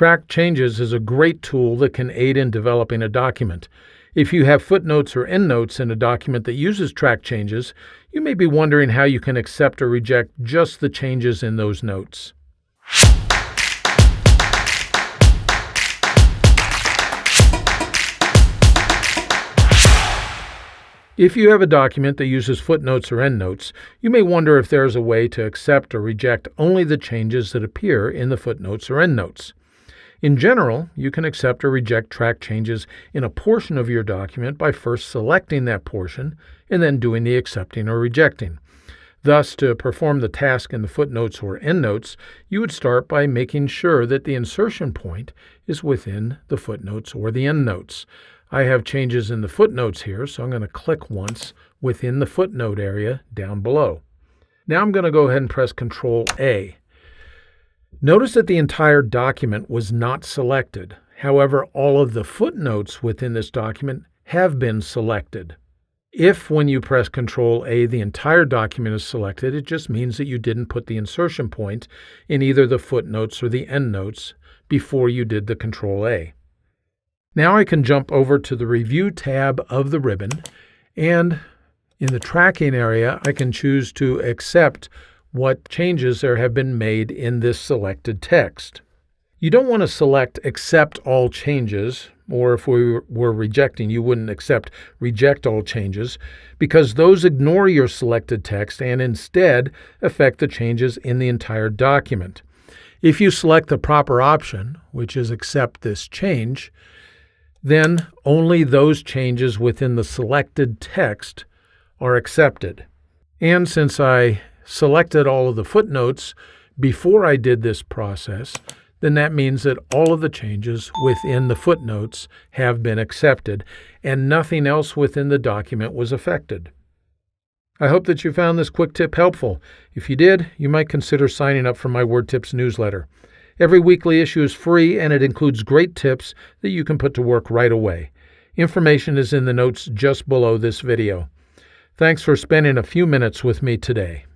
Track Changes is a great tool that can aid in developing a document. If you have footnotes or endnotes in a document that uses track changes, you may be wondering how you can accept or reject just the changes in those notes. If you have a document that uses footnotes or endnotes, you may wonder if there is a way to accept or reject only the changes that appear in the footnotes or endnotes. In general, you can accept or reject track changes in a portion of your document by first selecting that portion and then doing the accepting or rejecting. Thus, to perform the task in the footnotes or endnotes, you would start by making sure that the insertion point is within the footnotes or the endnotes. I have changes in the footnotes here, so I'm going to click once within the footnote area down below. Now I'm going to go ahead and press Control-A. Notice that the entire document was not selected. However, all of the footnotes within this document have been selected. If, when you press Control-A, the entire document is selected, it just means that you didn't put the insertion point in either the footnotes or the endnotes before you did the Control-A. Now I can jump over to the Review tab of the ribbon, and in the tracking area, I can choose to accept what changes there have been made in this selected text. You don't want to select Accept All Changes, or if we were rejecting, you wouldn't accept Reject All Changes, because those ignore your selected text and instead affect the changes in the entire document. If you select the proper option, which is Accept This Change, then only those changes within the selected text are accepted. And since I selected all of the footnotes before I did this process, then that means that all of the changes within the footnotes have been accepted and nothing else within the document was affected. I hope that you found this quick tip helpful. If you did, you might consider signing up for my Word Tips newsletter. Every weekly issue is free and it includes great tips that you can put to work right away. Information is in the notes just below this video. Thanks for spending a few minutes with me today.